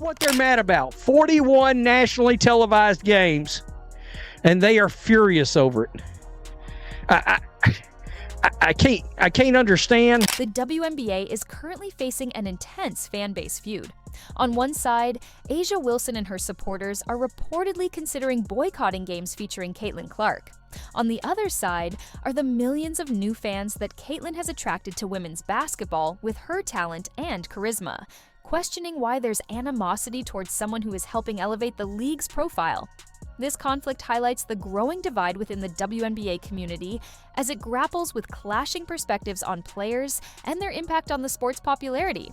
what they're mad about. 41 nationally televised games, and they are furious over it. I can't understand. The WNBA is currently facing an intense fan base feud. On one side, Asia Wilson and her supporters are reportedly considering boycotting games featuring Caitlin Clark. On the other side are the millions of new fans that Caitlin has attracted to women's basketball with her talent and charisma, questioning why there's animosity towards someone who is helping elevate the league's profile. This conflict highlights the growing divide within the WNBA community as it grapples with clashing perspectives on players and their impact on the sport's popularity.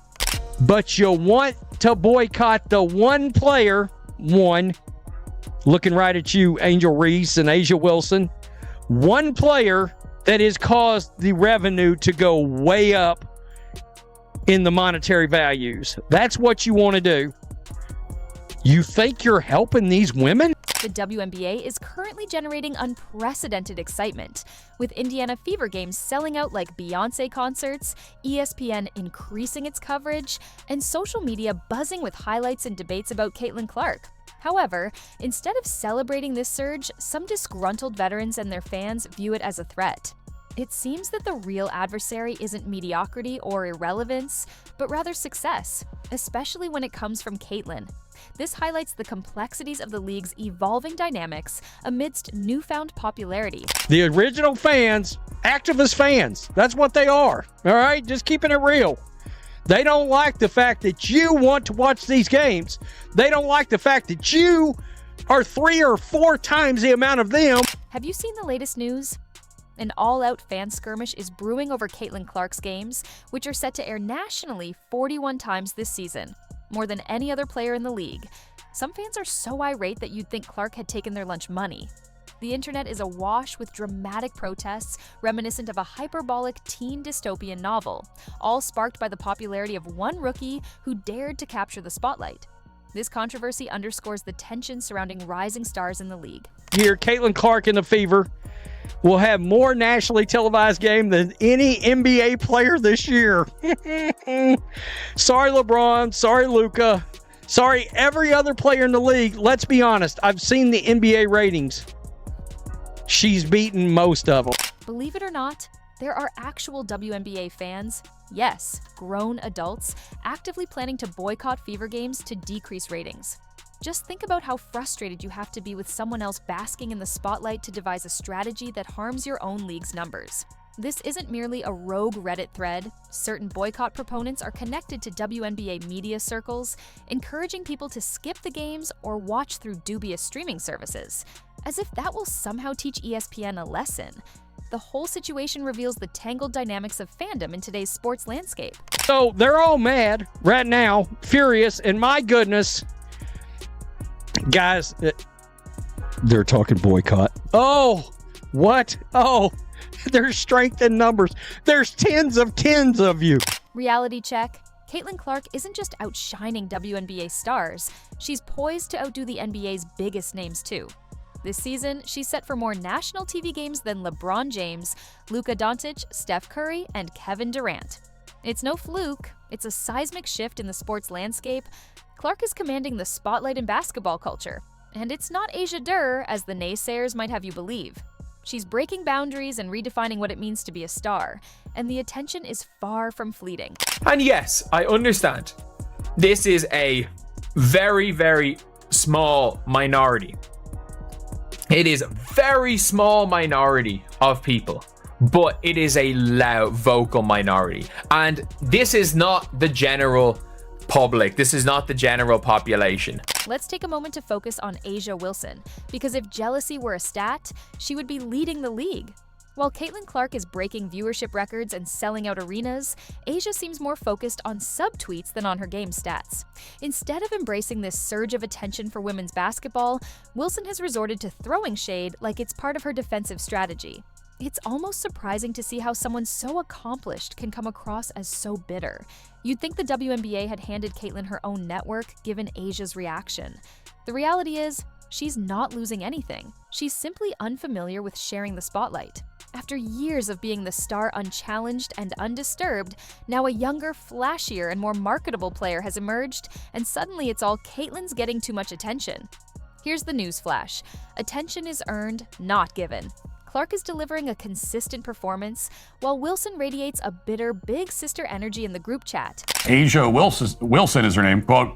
But you want to boycott the one player, looking right at you, Angel Reese and Asia Wilson, one player that has caused the revenue to go way up in the monetary values. That's what you want to do. You think you're helping these women? The WNBA is currently generating unprecedented excitement, with Indiana Fever games selling out like Beyoncé concerts, ESPN increasing its coverage, and social media buzzing with highlights and debates about Caitlin Clark. However, instead of celebrating this surge, some disgruntled veterans and their fans view it as a threat. It seems that the real adversary isn't mediocrity or irrelevance, but rather success, especially when it comes from Caitlin. This highlights the complexities of the league's evolving dynamics amidst newfound popularity. The original fans, activist fans, that's what they are, all right? Just keeping it real. They don't like the fact that you want to watch these games. They don't like the fact that you are 3 or 4 times the amount of them. Have you seen the latest news? An all-out fan skirmish is brewing over Caitlin Clark's games, which are set to air nationally 41 times this season, more than any other player in the league. Some fans are so irate that you'd think Clark had taken their lunch money. The internet is awash with dramatic protests reminiscent of a hyperbolic teen dystopian novel, all sparked by the popularity of one rookie who dared to capture the spotlight. This controversy underscores the tension surrounding rising stars in the league. Here, Caitlin Clark in the Fever will have more nationally televised game than any NBA player this year. Sorry, LeBron. Sorry, Luka. Sorry, every other player in the league. Let's be honest. I've seen the NBA ratings. She's beaten most of them. Believe it or not, there are actual WNBA fans, yes, grown adults, actively planning to boycott Fever games to decrease ratings. Just think about how frustrated you have to be with someone else basking in the spotlight to devise a strategy that harms your own league's numbers. This isn't merely a rogue Reddit thread. Certain boycott proponents are connected to WNBA media circles, encouraging people to skip the games or watch through dubious streaming services, as if that will somehow teach ESPN a lesson. The whole situation reveals the tangled dynamics of fandom in today's sports landscape. So they're all mad right now, furious, and my goodness, guys, they're talking boycott. Oh, what? Oh, there's strength in numbers. There's tens of you. Reality check. Caitlin Clark isn't just outshining WNBA stars, she's poised to outdo the NBA's biggest names too. This season, she's set for more national TV games than LeBron James, Luka Doncic, Steph Curry, and Kevin Durant. It's no fluke, it's a seismic shift in the sports landscape. Clark is commanding the spotlight in basketball culture. And it's not Asia Durr, as the naysayers might have you believe. She's breaking boundaries and redefining what it means to be a star, and the attention is far from fleeting. And yes, I understand. This is a very, very small minority. It is a very small minority of people, but it is a loud, vocal minority. And this is not the general public. This is not the general population. Let's take a moment to focus on Asia Wilson, because if jealousy were a stat, she would be leading the league. While Caitlin Clark is breaking viewership records and selling out arenas, Asia seems more focused on subtweets than on her game stats. Instead of embracing this surge of attention for women's basketball, Wilson has resorted to throwing shade like it's part of her defensive strategy. It's almost surprising to see how someone so accomplished can come across as so bitter. You'd think the WNBA had handed Caitlin her own network, given Asia's reaction. The reality is, she's not losing anything. She's simply unfamiliar with sharing the spotlight. After years of being the star unchallenged and undisturbed, now a younger, flashier, and more marketable player has emerged, and suddenly it's all Caitlyn's getting too much attention. Here's the news flash. Attention is earned, not given. Clark is delivering a consistent performance, while Wilson radiates a bitter, big sister energy in the group chat. Asia Wilson is her name. Quote,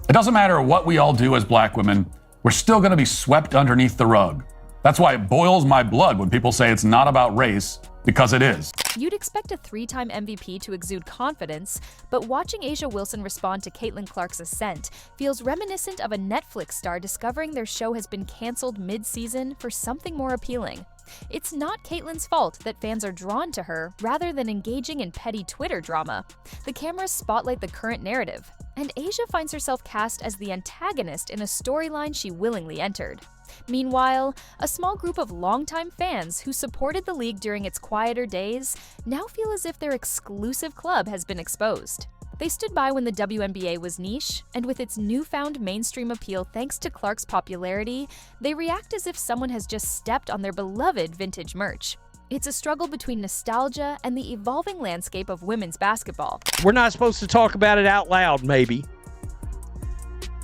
"It doesn't matter what we all do as black women, we're still going to be swept underneath the rug. That's why it boils my blood when people say it's not about race, because it is." You'd expect a 3-time MVP to exude confidence, but watching Asia Wilson respond to Caitlin Clark's ascent feels reminiscent of a Netflix star discovering their show has been canceled mid-season for something more appealing. It's not Caitlyn's fault that fans are drawn to her rather than engaging in petty Twitter drama. The cameras spotlight the current narrative, and Asia finds herself cast as the antagonist in a storyline she willingly entered. Meanwhile, a small group of longtime fans who supported the league during its quieter days now feel as if their exclusive club has been exposed. They stood by when the WNBA was niche, and with its newfound mainstream appeal thanks to Clark's popularity, they react as if someone has just stepped on their beloved vintage merch. It's a struggle between nostalgia and the evolving landscape of women's basketball. We're not supposed to talk about it out loud, maybe.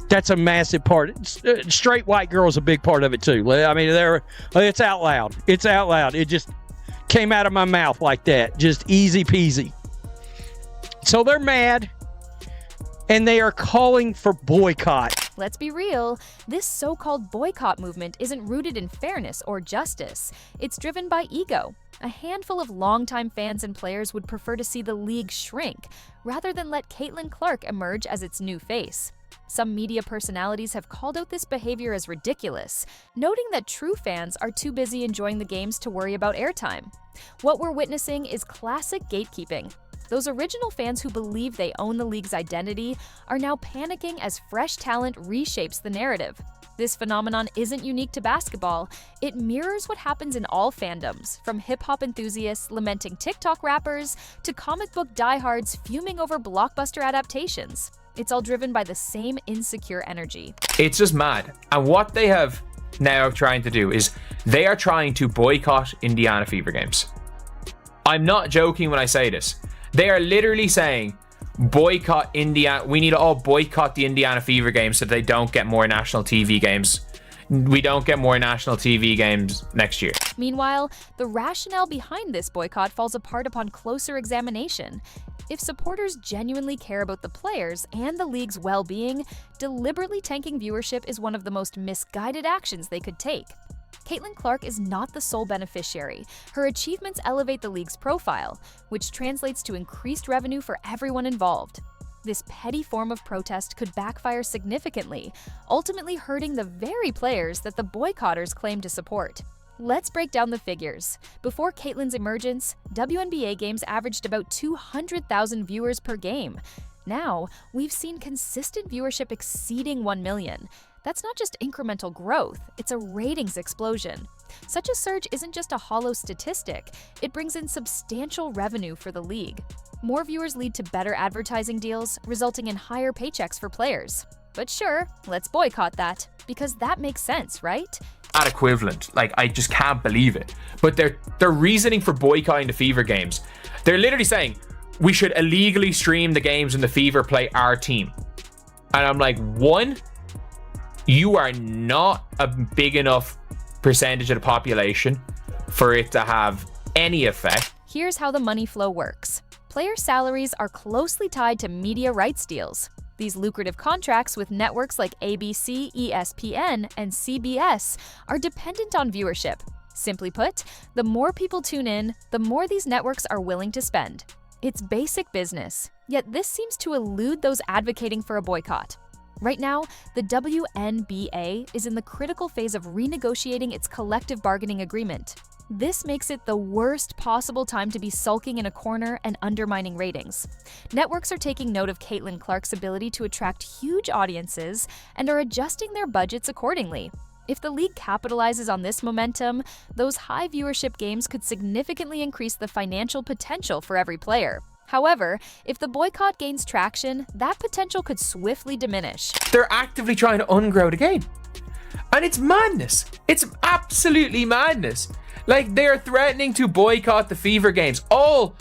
That's a massive part. Straight white girl's a big part of it too. I mean, it's out loud. It's out loud. It just came out of my mouth like that. Just easy peasy. So they're mad, and they are calling for boycott. Let's be real, this so-called boycott movement isn't rooted in fairness or justice. It's driven by ego. A handful of longtime fans and players would prefer to see the league shrink, rather than let Caitlin Clark emerge as its new face. Some media personalities have called out this behavior as ridiculous, noting that true fans are too busy enjoying the games to worry about airtime. What we're witnessing is classic gatekeeping. Those original fans who believe they own the league's identity are now panicking as fresh talent reshapes the narrative. This phenomenon isn't unique to basketball. It mirrors what happens in all fandoms, from hip-hop enthusiasts lamenting TikTok rappers to comic book diehards fuming over blockbuster adaptations. It's all driven by the same insecure energy. It's just mad. And what they have now trying to do is they are trying to boycott Indiana Fever games. I'm not joking when I say this. They are literally saying, boycott Indiana. We need to all boycott the Indiana Fever games so they don't get more national TV games. We don't get more national TV games next year. Meanwhile, the rationale behind this boycott falls apart upon closer examination. If supporters genuinely care about the players and the league's well-being, deliberately tanking viewership is one of the most misguided actions they could take. Caitlin Clark is not the sole beneficiary. Her achievements elevate the league's profile, which translates to increased revenue for everyone involved. This petty form of protest could backfire significantly, ultimately hurting the very players that the boycotters claim to support. Let's break down the figures. Before Caitlin's emergence, WNBA games averaged about 200,000 viewers per game. Now, we've seen consistent viewership exceeding 1 million. That's not just incremental growth, it's a ratings explosion. Such a surge isn't just a hollow statistic, it brings in substantial revenue for the league. More viewers lead to better advertising deals, resulting in higher paychecks for players. But sure, let's boycott that, because that makes sense, right? At equivalent, like, I just can't believe it. But their reasoning for boycotting the Fever games, they're literally saying, we should illegally stream the games when the Fever play our team. And I'm like, one, you are not a big enough percentage of the population for it to have any effect. Here's how the money flow works. Player salaries are closely tied to media rights deals. These lucrative contracts with networks like ABC, ESPN, and CBS are dependent on viewership. Simply put, the more people tune in, the more these networks are willing to spend. It's basic business, yet this seems to elude those advocating for a boycott. Right now, the WNBA is in the critical phase of renegotiating its collective bargaining agreement. This makes it the worst possible time to be sulking in a corner and undermining ratings. Networks are taking note of Caitlin Clark's ability to attract huge audiences and are adjusting their budgets accordingly. If the league capitalizes on this momentum, those high viewership games could significantly increase the financial potential for every player. However, if the boycott gains traction, that potential could swiftly diminish. They're actively trying to ungrow the game. And it's madness. It's absolutely madness. Like, they're threatening to boycott the Fever Games. All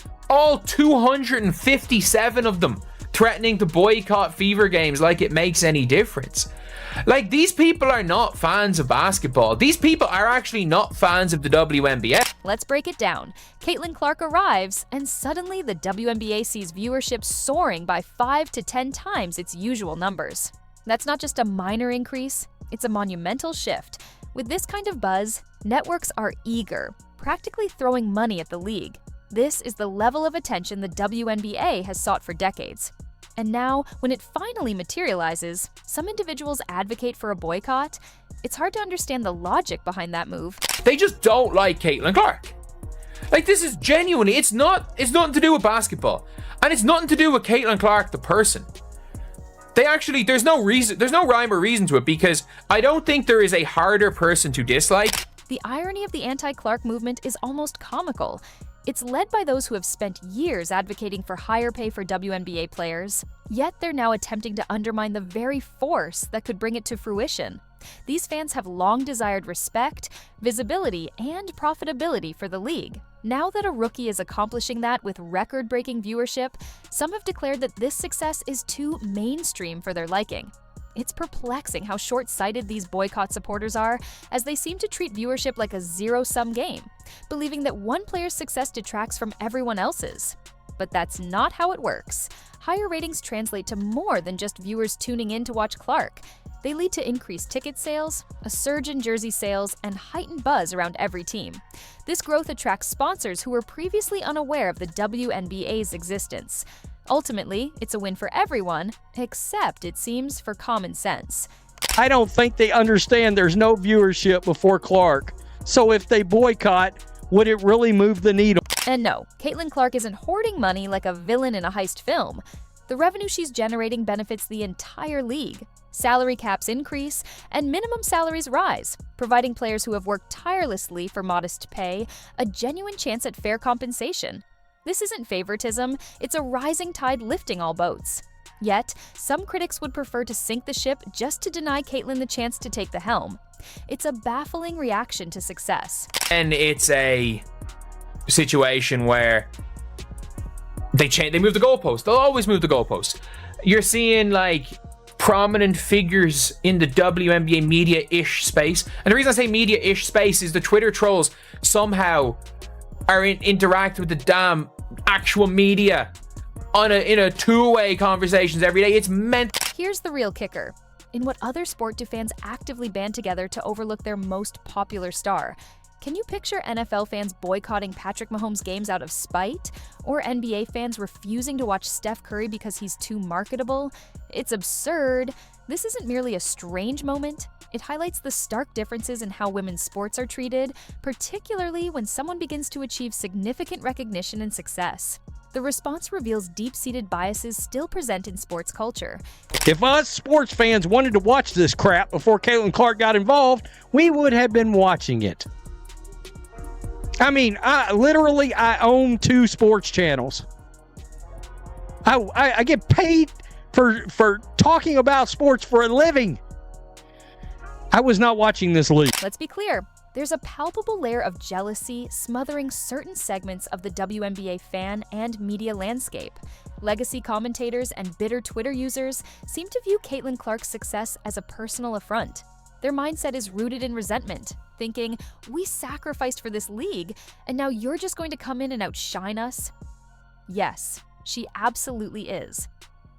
257 of them threatening to boycott Fever Games like it makes any difference. Like, these people are not fans of basketball. These people are actually not fans of the WNBA. Let's break it down. Caitlin Clark arrives, and suddenly the WNBA sees viewership soaring by 5 to 10 times its usual numbers. That's not just a minor increase, it's a monumental shift. With this kind of buzz, networks are eager, practically throwing money at the league. This is the level of attention the WNBA has sought for decades. And now, when it finally materializes, some individuals advocate for a boycott. It's hard to understand the logic behind that move. They just don't like Caitlin Clark. Like, this is genuinely, it's nothing to do with basketball. And it's nothing to do with Caitlin Clark, the person. There's no rhyme or reason to it, because I don't think there is a harder person to dislike. The irony of the anti-Clark movement is almost comical. It's led by those who have spent years advocating for higher pay for WNBA players, yet they're now attempting to undermine the very force that could bring it to fruition. These fans have long desired respect, visibility, and profitability for the league. Now that a rookie is accomplishing that with record-breaking viewership, some have declared that this success is too mainstream for their liking. It's perplexing how short-sighted these boycott supporters are, as they seem to treat viewership like a zero-sum game, believing that one player's success detracts from everyone else's. But that's not how it works. Higher ratings translate to more than just viewers tuning in to watch Clark. They lead to increased ticket sales, a surge in jersey sales, and heightened buzz around every team. This growth attracts sponsors who were previously unaware of the WNBA's existence. Ultimately, it's a win for everyone, except, it seems, for common sense. I don't think they understand there's no viewership before Clark. So if they boycott, would it really move the needle? And no, Caitlin Clark isn't hoarding money like a villain in a heist film. The revenue she's generating benefits the entire league. Salary caps increase, and minimum salaries rise, providing players who have worked tirelessly for modest pay a genuine chance at fair compensation. This isn't favoritism, it's a rising tide lifting all boats. Yet, some critics would prefer to sink the ship just to deny Caitlin the chance to take the helm. It's a baffling reaction to success. And it's a situation where they move the goalpost. They'll always move the goalpost. You're seeing, like, prominent figures in the WNBA media-ish space. And the reason I say media-ish space is the Twitter trolls somehow are interact with the damn actual media in a two-way conversations every day. It's meant. Here's the real kicker. In what other sport do fans actively band together to overlook their most popular star? Can you picture NFL fans boycotting Patrick Mahomes' games out of spite? Or NBA fans refusing to watch Steph Curry because he's too marketable? It's absurd. This isn't merely a strange moment. It highlights the stark differences in how women's sports are treated, particularly when someone begins to achieve significant recognition and success. The response reveals deep-seated biases still present in sports culture. If us sports fans wanted to watch this crap before Caitlin Clark got involved, we would have been watching it. I mean, I own 2 sports channels. I get paid for talking about sports for a living. I was not watching this league. Let's be clear. There's a palpable layer of jealousy smothering certain segments of the WNBA fan and media landscape. Legacy commentators and bitter Twitter users seem to view Caitlin Clark's success as a personal affront. Their mindset is rooted in resentment, thinking, we sacrificed for this league, and now you're just going to come in and outshine us? Yes, she absolutely is.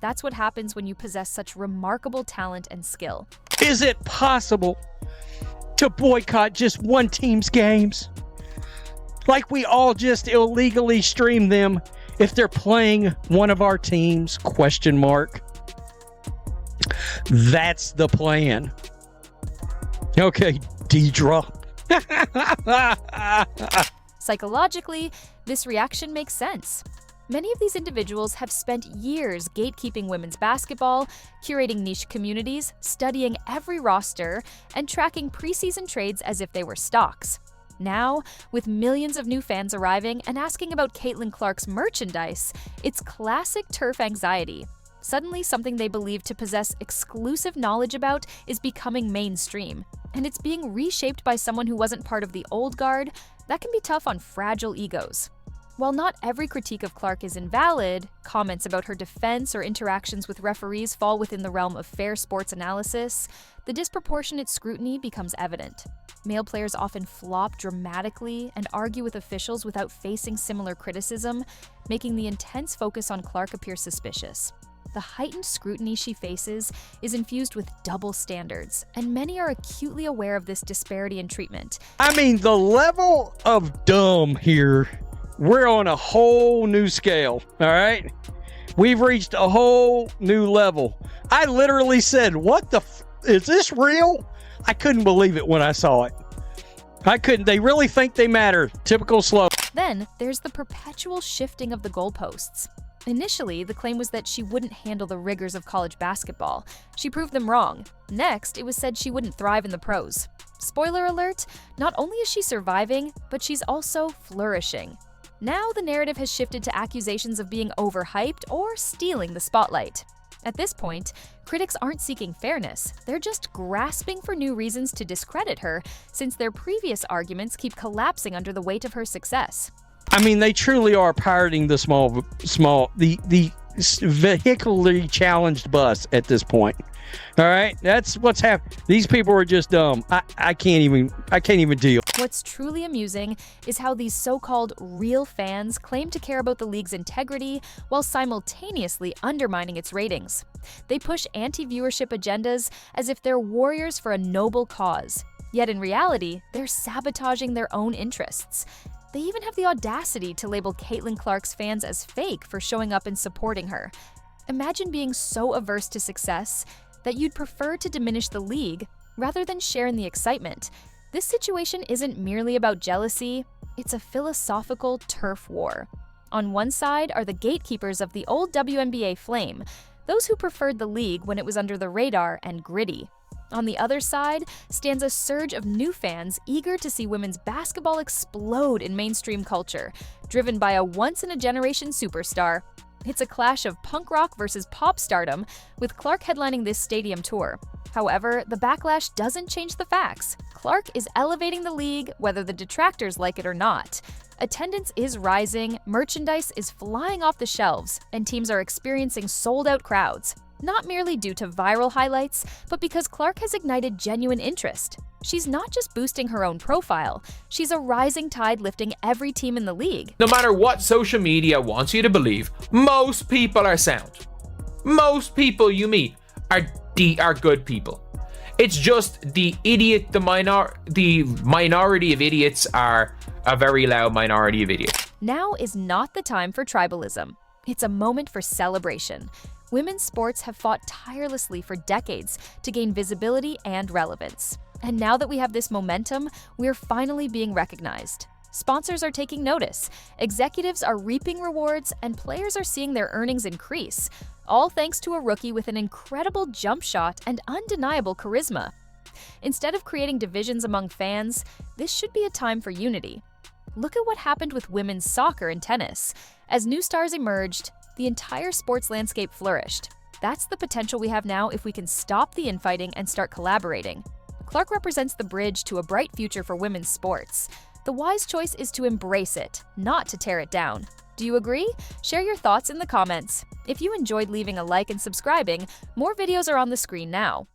That's what happens when you possess such remarkable talent and skill. Is it possible to boycott just one team's games? Like we all just illegally stream them if they're playing one of our teams? ? That's the plan. Okay, Deidre. Psychologically, this reaction makes sense. Many of these individuals have spent years gatekeeping women's basketball, curating niche communities, studying every roster, and tracking preseason trades as if they were stocks. Now, with millions of new fans arriving and asking about Caitlin Clark's merchandise, it's classic turf anxiety. Suddenly, something they believe to possess exclusive knowledge about is becoming mainstream, and it's being reshaped by someone who wasn't part of the old guard, That can be tough on fragile egos. While not every critique of Clark is invalid, comments about her defense or interactions with referees fall within the realm of fair sports analysis, the disproportionate scrutiny becomes evident. Male players often flop dramatically and argue with officials without facing similar criticism, making the intense focus on Clark appear suspicious. The heightened scrutiny she faces is infused with double standards, and many are acutely aware of this disparity in treatment. I mean, the level of dumb here, we're on a whole new scale, all right? We've reached a whole new level. I literally said, what the is this real? I couldn't believe it when I saw it. I couldn't. They really think they matter. Typical slow. Then there's the perpetual shifting of the goalposts. Initially, the claim was that she wouldn't handle the rigors of college basketball. She proved them wrong. Next, it was said she wouldn't thrive in the pros. Spoiler alert, not only is she surviving, but she's also flourishing. Now the narrative has shifted to accusations of being overhyped or stealing the spotlight. At this point, critics aren't seeking fairness, they're just grasping for new reasons to discredit her, since their previous arguments keep collapsing under the weight of her success. I mean, they truly are pirating the the vehicularly challenged bus at this point. All right, that's what's happening. These people are just dumb. I can't even deal. What's truly amusing is how these so-called real fans claim to care about the league's integrity while simultaneously undermining its ratings. They push anti-viewership agendas as if they're warriors for a noble cause. Yet in reality, they're sabotaging their own interests. They even have the audacity to label Caitlin Clark's fans as fake for showing up and supporting her. Imagine being so averse to success that you'd prefer to diminish the league rather than share in the excitement. This situation isn't merely about jealousy, it's a philosophical turf war. On one side are the gatekeepers of the old WNBA flame, those who preferred the league when it was under the radar and gritty. On the other side stands a surge of new fans eager to see women's basketball explode in mainstream culture, driven by a once-in-a-generation superstar. It's a clash of punk rock versus pop stardom, with Clark headlining this stadium tour. However, the backlash doesn't change the facts. Clark is elevating the league, whether the detractors like it or not. Attendance is rising, merchandise is flying off the shelves, and teams are experiencing sold-out crowds. Not merely due to viral highlights, but because Clark has ignited genuine interest. She's not just boosting her own profile, she's a rising tide lifting every team in the league. No matter what social media wants you to believe, most people are sound. Most people you meet are good people. It's just the minority of idiots are a very loud minority of idiots. Now is not the time for tribalism. It's a moment for celebration. Women's sports have fought tirelessly for decades to gain visibility and relevance. And now that we have this momentum, we're finally being recognized. Sponsors are taking notice, executives are reaping rewards, and players are seeing their earnings increase, all thanks to a rookie with an incredible jump shot and undeniable charisma. Instead of creating divisions among fans, this should be a time for unity. Look at what happened with women's soccer and tennis. As new stars emerged, the entire sports landscape flourished. That's the potential we have now if we can stop the infighting and start collaborating. Clark represents the bridge to a bright future for women's sports. The wise choice is to embrace it, not to tear it down. Do you agree? Share your thoughts in the comments. If you enjoyed leaving a like and subscribing, more videos are on the screen now.